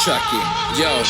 Check it, yo.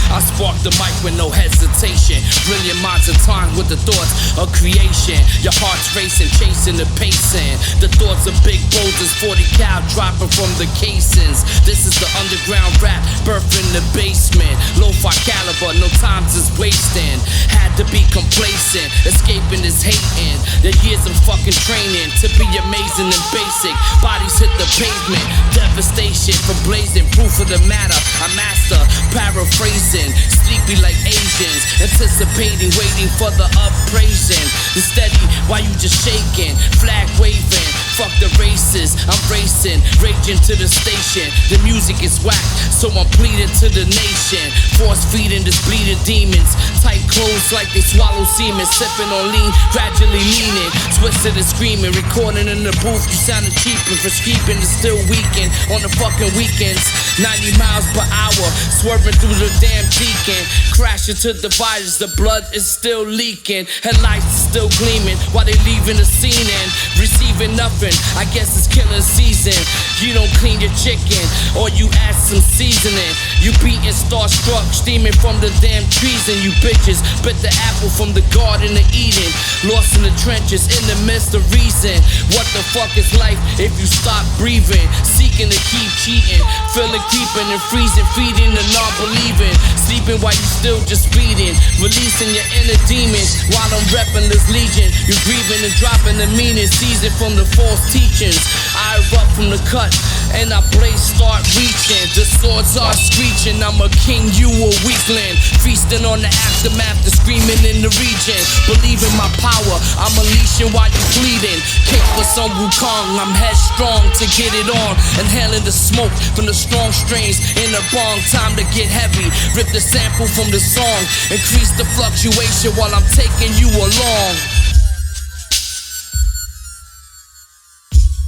I spark the mic with no hesitation. Brilliant minds entwined with the thoughts of creation. Your heart's racing, chasing the pacing. The thoughts of big boulders, 40 cal dropping from the casings. This is the underground rap, birth in the basement. Lo-fi caliber, no times is wasting. Had to be complacent, escaping is hating. The years of fucking training to be amazing and basic. Bodies hit the pavement, devastation for blazing. Proof of the matter, I master, paraphrasing. Sleepy like Asians, anticipating, waiting for the upraising. The steady, why you just shaking? Flag waving, fuck the races. I'm racing, raging to the station. The music is whack, so I'm pleading to the nation. Force feeding this bleeding demons. Tight clothes like they swallow semen. Sipping on lean, gradually leaning. Twisted and screaming, recording in the booth. You sounded cheap and for keeping is still weakened. On the fucking weekends, 90 miles per hour, swerving through the damn deacon. Crashing to dividers, the blood is still leaking. Headlights are still gleaming while they leaving the scene and receiving nothing. I guess it's killing season. You don't clean your chicken, or you add some seasoning. You beating starstruck, steaming from the damn trees, and you bitches bit the apple from the garden of Eden. Lost in the trenches, in the midst of reason. What the fuck is life if you stop breathing? Seeking to keep cheating, feeling creeping and freezing, feeding the non-believing. Sleeping while you still just speeding, releasing your inner demons while I'm repping this legion. You grieving and dropping the meaning, seizing from the false teachings. I erupt from the cut and I blaze start reaching. The swords are screeching, I'm a king, you a weakling. Feasting on the aftermath, the screaming in the region. Believe in my power, I'm unleashing while you bleeding. Kick for some Wukong, I'm headstrong to get it on. Inhaling the smoke from the strong strains in the bong. Time to get heavy, rip the sample from the song. Increase the fluctuation while I'm taking you along.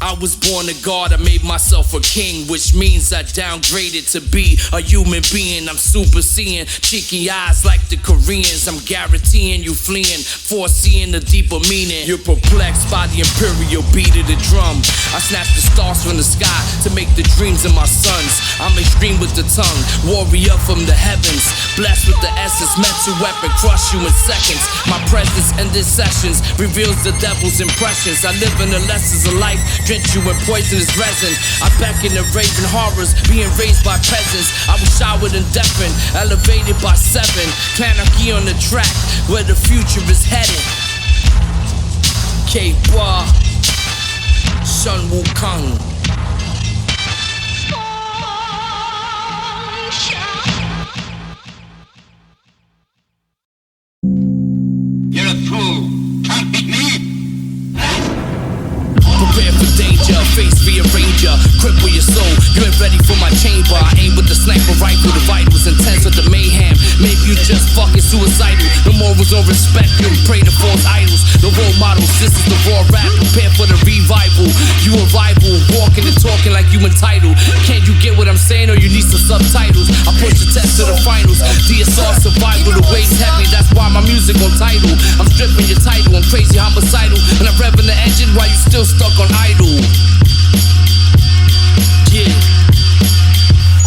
I was born a god, I made myself a king, which means I downgraded to be a human being. I'm super seeing cheeky eyes like the Koreans. I'm guaranteeing you fleeing, foreseeing the deeper meaning. You're perplexed by the imperial beat of the drum. I snatch the stars from the sky to make the dreams of my sons. I'm extreme with the tongue, warrior from the heavens. Blessed with the essence, meant to weapon, crush you in seconds. My presence in these sessions reveals the devil's impressions. I live in the lessons of life, drench you in poisonous resin. I beckon the raven horrors, being raised by peasants. I was showered and deafened, elevated by 7. Clanarchy on the track, where the future is headed. K-Bar, Sun Wukong. You're a fool. Can't beat me. Prepare for danger, face rearranger, cripple your soul. You ain't ready for my chamber. I aim with the sniper rifle, the vitals intense with the mayhem. Maybe you just fucking suicidal. No morals or respect, you pray to false idols. No role models, this is the raw rap. Prepare for the revival. You a rival, walking and talking like you entitled. Can't you get what I'm saying, or you need some subtitles? I push the test to the finals. DSR survival, the weight's heavy. That's why my music on title. I'm stripping your title, I'm crazy homicidal, and I'm revving the engine while you still stuck on idle. Yeah.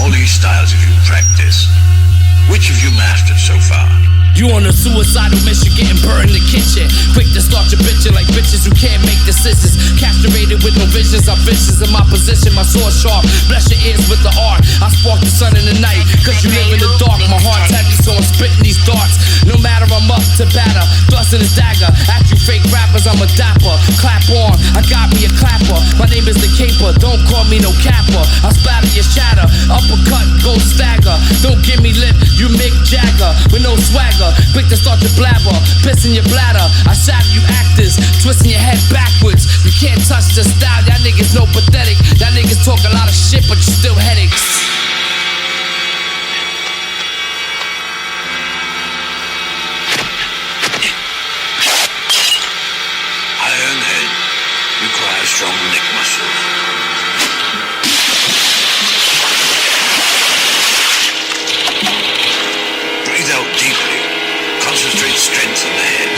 All these styles have you practiced. Which have you mastered so far? You on a suicidal mission, getting burned in the kitchen. Quick to start your bitching like bitches who can't make decisions. Castrated with no visions, I'm vicious in my position. My sword sharp, bless your ears with the art. I spark the sun in the night, cause you live in the dark. My heart's heavy, so I'm spitting these darts. No matter, I'm up to batter, thrusting his dagger. At you fake rappers, I'm a dapper. Clap on, I got me a clapper. My name is the caper, don't call me no capper. I spatter your shatter, uppercut, go stagger. Don't give me lip, you Mick Jagger with no swagger. Quick to start your blabber, piss in your bladder. I shatter you actors, twisting your head backwards. You can't touch the style, y'all niggas no pathetic. Y'all niggas talk a lot of shit, but you still headaches. Iron head requires strong neck muscles. Breathe out deeply. Concentrate strength in the head.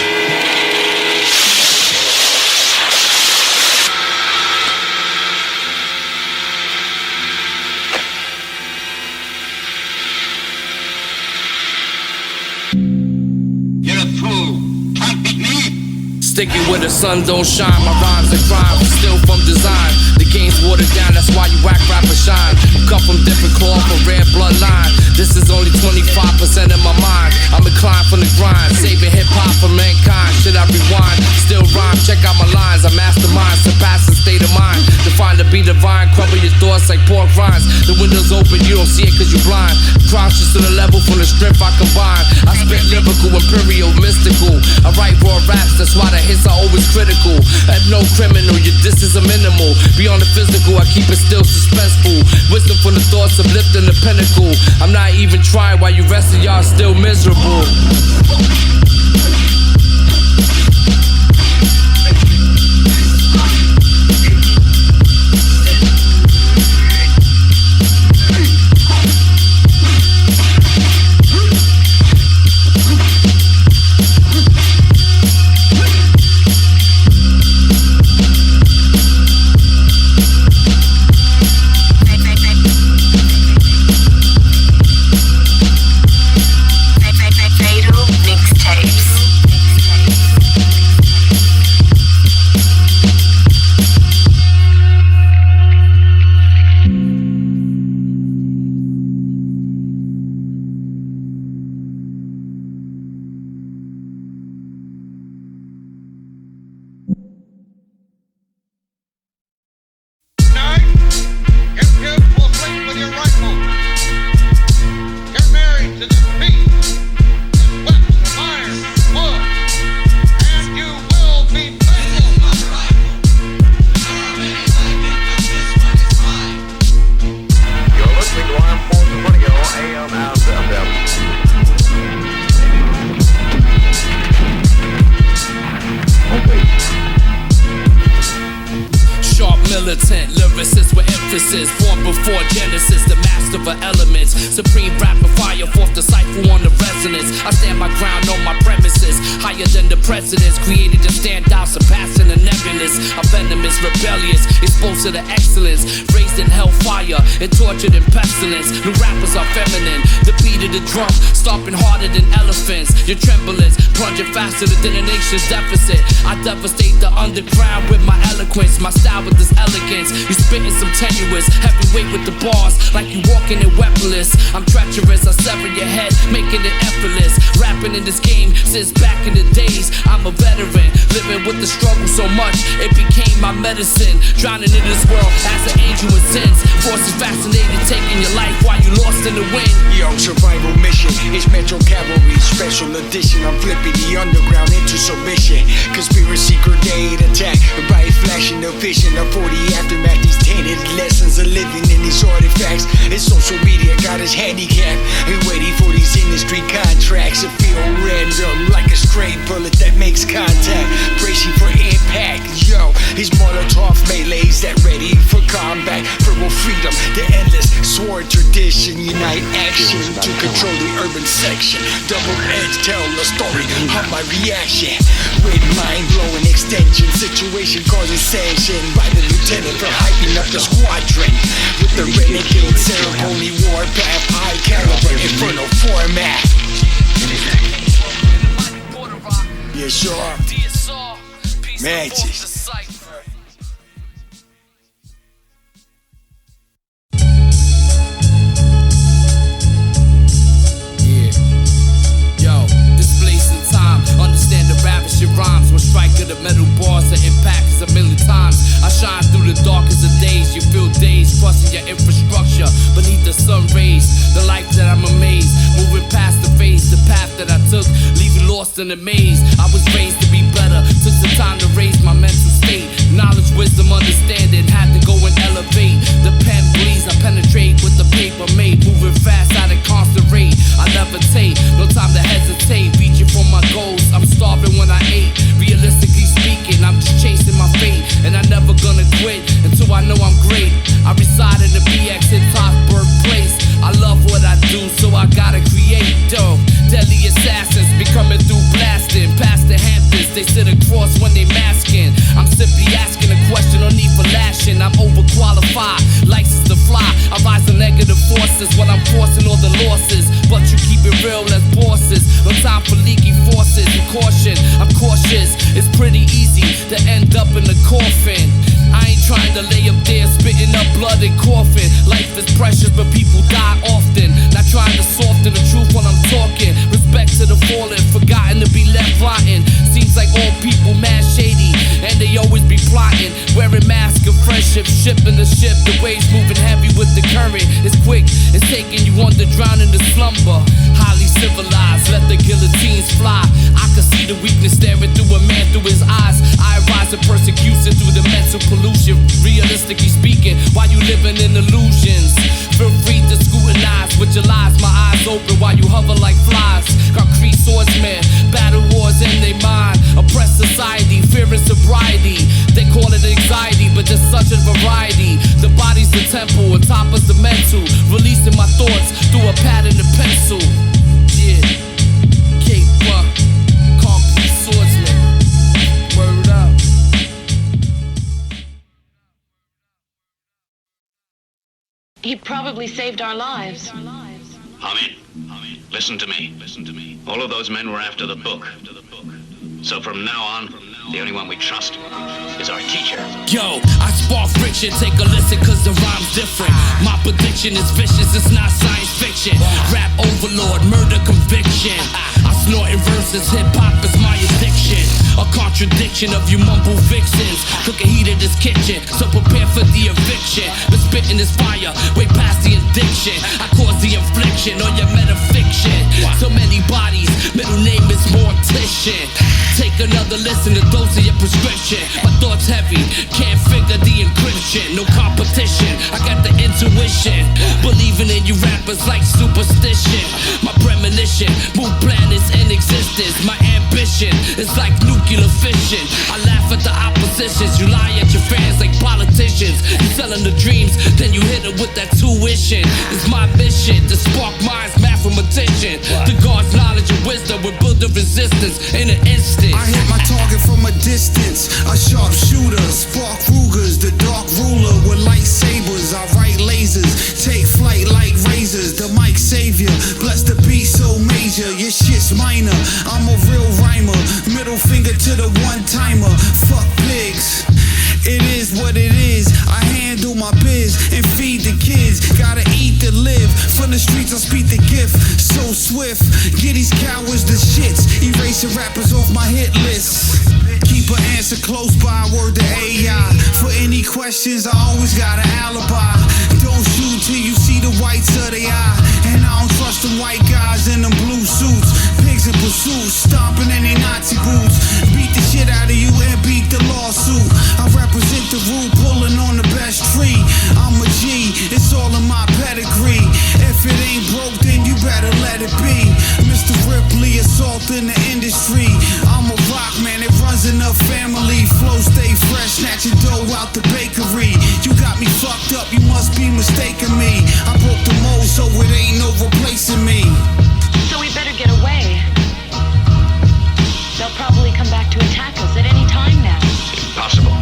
Sticky where the sun don't shine. My rhymes are crime, still from design. The game's watered down, that's why you whack rappers shine. I'm cut from different cloth, a rare bloodline. This is only 25% of my mind. I'm inclined from the grind, saving hip-hop for mankind. Should I rewind? Still rhyme, check out my lines. I mastermind, surpassing state of mind. Define to be divine, crumble your thoughts like pork rinds. The window's open, you don't see it cause you're blind. Conscious to the level from the strength I combine. I spit lyrical, imperial, mystical. I write raw raps, that's why the hits are always critical. Have no criminal, your diss is a minimal. Beyond the physical, I keep it still suspenseful. Wisdom from the thoughts of lifting the pinnacle. I'm not even trying while you rest of y'all still miserable. Militant lyricist with emphasis, born before Genesis, the master of elements, supreme rapid fire, fourth disciple on the resonance. I stand my ground on my premises, higher than the precedents, created to stand out, surpassing the nebulous. I'm venomous, rebellious, exposed to the excellence, raised in hellfire and tortured in pestilence. New rappers are feminine, the beat of the drum, stomping harder than elephants. Your tremblance, plunging faster than a nation's deficit. I devastate the underground with my eloquence, my style with this elegance. You spitting some tenuous, heavyweight with the bars, like you walking in weaponless. I'm treacherous, I sever your head, making it effortless. Rapping in this game since back in the days. I'm a veteran, living with the struggle so much it became my medicine. Drowning in this world as an angel with sins. Forces fascinated, taking your life while you lost in the wind. Yo, survival mission, it's Metro Cavalry special edition. I'm flipping the underground into submission. Conspiracy grenade attack, bright flashing the vision of 40 aftermath. These tainted lessons of living in these artifacts. It's social media got us handicapped. We're waiting for these industry contracts to feel random like a stray bullet that makes contact. Bracing for impact. Yo, these Molotov melees that ready for combat. Verbal freedom, the endless sword tradition. Unite action to control the urban section. Double edge, tell the story of my reaction. With mind-blowing extension, situation causing sanction by the lieutenant for hyping up the squadron. With the renegade ceremony warpath, high caliber inferno format. Yeah, sure. Magic. Understand the ravishing rhymes. When strike of the metal bars, the impact is a million times. I shine through the darkest of days. You feel dazed, trusting your infrastructure beneath the sun rays. The life that I'm amazed, moving past the phase, the path that I took, leaving lost in the maze. I was raised to be better, took some time to raise my mental state. Knowledge, wisdom, understanding, had to go and elevate. The pen bleeds, I penetrate with the paper made. Moving fast at a constant rate. I levitate, no time to hesitate. Reaching for my goals, I'm starving when I ate. Realistically speaking, I'm just chasing my fate. And I'm never gonna quit until I know I'm great. I reside in the BX in top birthplace. I love what I do, so I gotta create dope. Deadly assassins be coming through blasting. Past the Hamptons, they sit across when they masking. I'm simply asking a question, no need for lashing. I'm overqualified, license to fly. I rise to negative forces when I'm forcing all the losses. But you keep it real as bosses. No time for leaky forces. horses and caution. I'm cautious, it's pretty easy to end up in the coffin. I ain't trying to lay up there spitting up blood and coughing. Life is precious, but people die often. Not trying to soften the truth when I'm talking. Respect to the fallen, forgotten to be left rotten. Seems like all people mad shady, and they always be plotting. Wearing masks of friendship, shipping the ship. The waves moving heavy with the current. It's quick, it's taking you under, drowning the slumber. Highly civilized, let the guillotines fly. I can see the weakness staring through a man through his eyes. I rise to persecution through the mental pollution. Realistically speaking, while you living in illusions, feel free to scrutinize with your lies. My eyes open while you hover like flies. Concrete swordsmen, battle wars in their mind. Oppressed society, fear and sobriety. They call it anxiety, but there's such a variety. The body's the temple, and top is the mental. Releasing my thoughts through a pad and a pencil. Yeah, K-Buck, concrete swordsman. Word up. He probably saved our lives. Hamid, listen to me. All of those men were after the book. So from now on, the only one we trust is our teacher. Yo, I spark friction, take a listen cause the rhyme's different. My prediction is vicious, it's not science fiction. Rap overlord, murder conviction. I snort in verses, hip-hop is my addiction. A contradiction of you mumble vixens. Cooking heat in this kitchen, so prepare for the eviction. But spitting this fire, way past the addiction. I cause the infliction on your metafiction. So many bodies, middle name is mortician. Take another listen to dose of your prescription. My thoughts heavy, can't figure the encryption. No competition, I got the intuition. Believing in you rappers like superstition. My premonition, move planets in existence. My ambition is like nuclear fission. I laugh at the oppositions. You lie at your fans like politicians. You selling the dreams, then you hit it with that tuition. It's my mission to spark minds, mathematician. To God's knowledge and wisdom will build the resistance in an instant. I hit my target from a distance. A sharp shooter, spark Rugers, the dark ruler with lightsabers. I write lasers, take flight like razors. The mic savior, bless the beat so major. Your shit's minor, I'm a real rhymer. Middle finger to the one-timer. Fuck pigs. It is what it is. I handle my biz and feed the kids. Gotta eat to live. From the streets I speak the gift. So swift. Get these cowards the shits. Erasing rappers off my hit list. Keep an answer close by, word to AI. For any questions, I always got an alibi. Don't shoot till you see the whites of the eye. And I don't trust them white guys in them blue suits. Pigs in pursuit, stomping in their Nazi boots. Beat the shit out of you and beat the lawsuit. I represent the root, pulling on the best tree. I'm a G, it's all in my pedigree. If it ain't broke, then you better let it be. Mr. Ripley, assault in the industry. I'm a rock man, it runs in the family. Flow stay fresh, snatching dough out the bakery. You got me fucked up, you must be mistaken me. I broke the mold, so it ain't no replacing me. So we better get away. They'll probably come back to attack us at any time now. Impossible.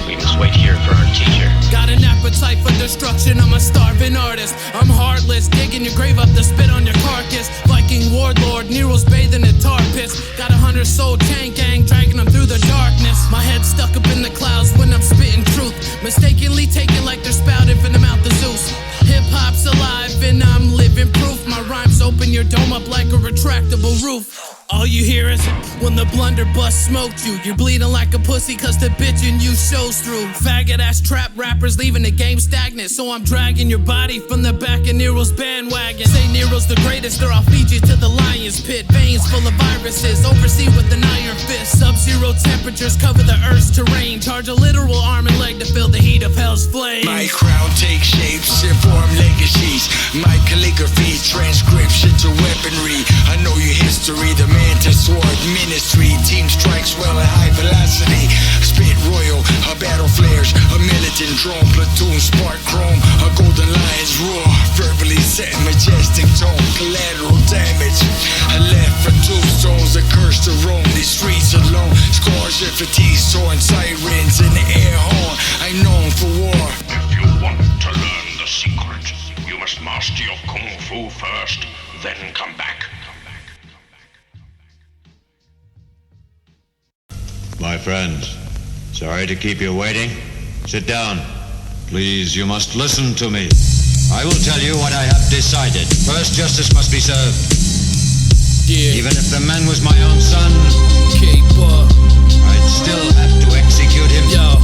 We must wait here for our teacher. Got an appetite for destruction, I'm a starving artist. I'm heartless, digging your grave up to spit on your carcass. Viking warlord, Nero's bathing in tar pits. Got 100 soul chain gang, dragging them through the darkness. My head stuck up in the clouds when I'm spitting truth. Mistakenly taken like they're spouted from the mouth of Zeus. Hip-hop's alive and I'm living proof. My rhymes open your dome up like a retractable roof. All you hear is when the blunderbuss smoked you. You're bleeding like a pussy cause the bitchin' you shows through. Faggot ass trap rappers leaving the game stagnant. So I'm dragging your body from the back of Nero's bandwagon. Say Nero's the greatest or I'll feed you to the lion's pit. Veins full of viruses, oversee with an iron fist. Sub-zero temperatures cover the earth's terrain. Charge a literal arm and leg to feel the heat of hell's flame. My crown takes shapes and form legacies. My calligraphy, transcription to weaponry. I know your history, the Mantis Sword Ministry. Team strikes well at high velocity. Spit royal, a battle flares. A militant drone, platoon spark chrome. A golden lion's roar, verbally set majestic tone. Collateral damage. I left for tombstones, a curse to roam these streets alone. Scars and fatigue, torn sirens in the air horn. I'm known for war. If you want to learn the secret, you must master your kung fu first, then come back. My friends, sorry to keep you waiting. Sit down. Please, you must listen to me. I will tell you what I have decided. First, justice must be served. Yeah. Even if the man was my own son, I'd still have to execute him. Yo.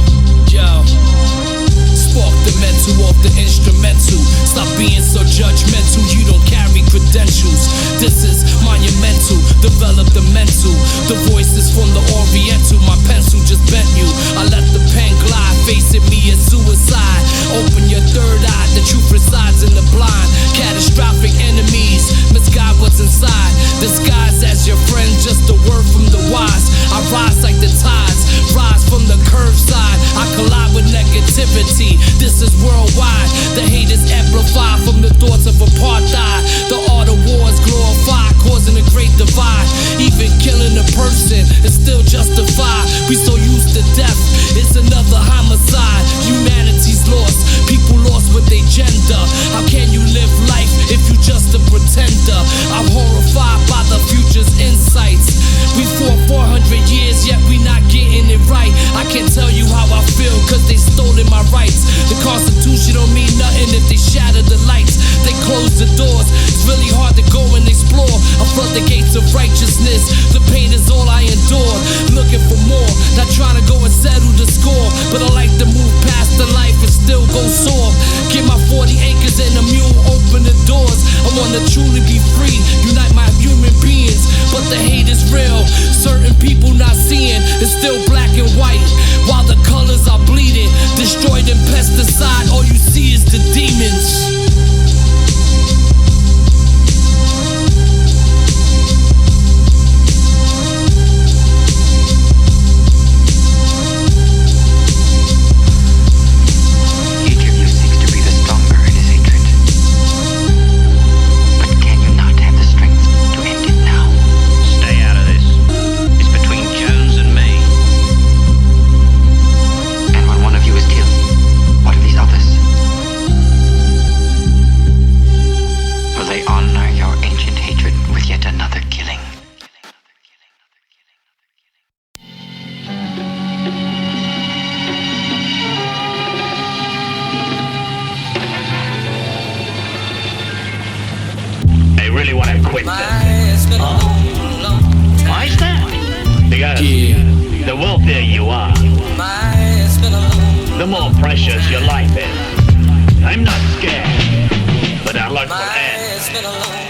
Spark the mental off the instrumental. Stop being so judgmental, you don't carry credentials. This is monumental, develop the mental. The voices from the oriental, my pencil just bent you. I let the pen glide, facing me as suicide. Open your third eye, the truth resides in the blind. Catastrophic enemies, misguide what's inside. Disguised as your friend, just a word from the wise. I rise like the tides, rise from the curved side. I collide with negativity, this is worldwide. The hate is amplified from the thoughts of apartheid. The art of war is glorified, causing a great divide. Even killing a person is still justified. We so used to death, it's another homicide. Humanity's lost, people lost with their gender. How can you live life if you just a pretender? I'm horrified by the future's insights. We fought 400 years, yet we not getting it right. I can't tell you how I feel, cause they stolen my rights. The Constitution don't mean nothing if they shatter the lights. They close the doors, it's really hard to go and explore. I flood the gates of righteousness, the pain is all I endure. Looking for more, not trying to go and settle the score. But I like to move past the life and still go soar. Get my 40 acres and a mule, open the doors. I wanna truly be free, unite my human beings. But the hate is real, certain people not seeing. It's still black and white, while the colors are bleeding. Destroyed in pesticide, all you see is the demons. Why is that? Because the wealthier you are, the more precious your life is. I'm not scared, but our luck will end.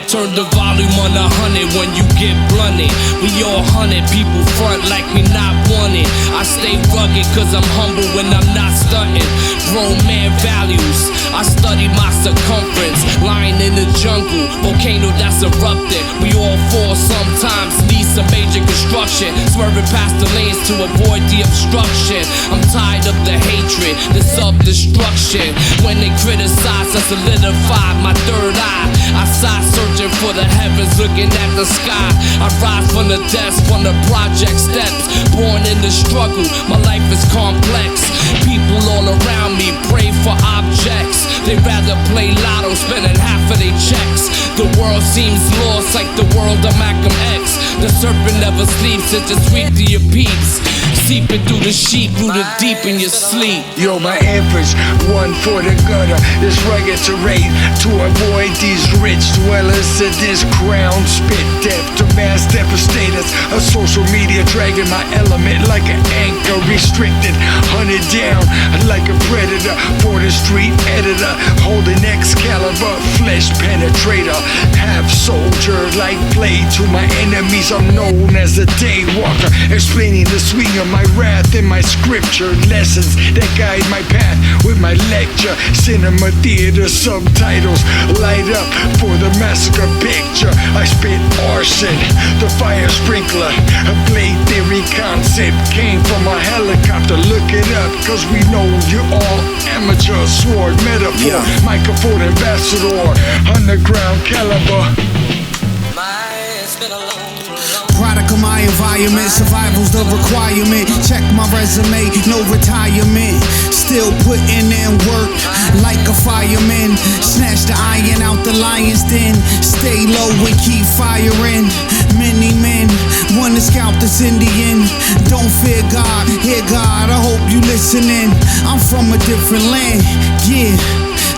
Turn the volume on 100 when you get blunted. We all 100, people front like we not wanted. I stay rugged cause I'm humble when I'm not stunting. Grown man values, I study my circumference. Lying in the jungle, volcano that's erupting. We all fall sometimes, need some major construction. Swerving past the lanes to avoid the obstruction. I'm tired of the hatred, the self-destruction. When they criticize, I solidify my third eye. I sigh searching for the heavens, looking at the sky. I rise from the desk, from the project steps. Born in the struggle, my life is complex. People all around me pray for objects. They rather play lotto, spending half of their checks. The world seems lost like the world of Malcolm X. The serpent never sleeps, it just sweep to your peeps. Seeping through the sheet, rooted deep in your sleep. Yo, my efforts, one for the gutter. This rugged terrain to avoid these rich dwellers of this crown. Spit depth to mass devastators. A social media dragging my element like an anchor. Restricted, hunted down like a predator. For the street editor, holding Excalibur, flesh penetrator. Half soldier like blade to my enemies. I'm known as a daywalker, explaining the swing of my wrath in my scripture. Lessons that guide my path with my lecture. Cinema theater subtitles light up for the massacre picture. I spit arson, the fire sprinkler. A blade theory concept came from a helicopter. Look it up, cause we know you're all amateur. Sword metaphor, microphone ambassador, underground caliber. It's been a product of my environment, survival's the requirement. Check my resume, no retirement. Still putting in work like a fireman. Snatch the iron out the lion's den. Stay low and keep firing. Many men wanna scalp this Indian. Don't fear God, hear God, I hope you listening. I'm from a different land, yeah.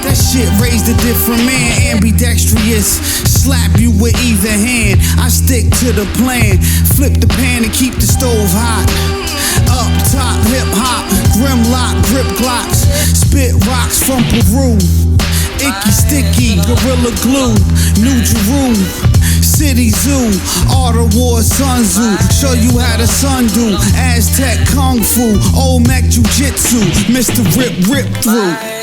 That shit raised a different man, ambidextrous. Slap you with either hand. I stick to the plan. Flip the pan and keep the stove hot. Up top, hip hop, grimlock, grip glocks. Spit rocks from Peru. Icky sticky, gorilla glue. New Jeru, City Zoo, Art of War, Sun Tzu. Show you how the sun do. Aztec Kung Fu, Olmec Jiu Jitsu. Mr. Rip through.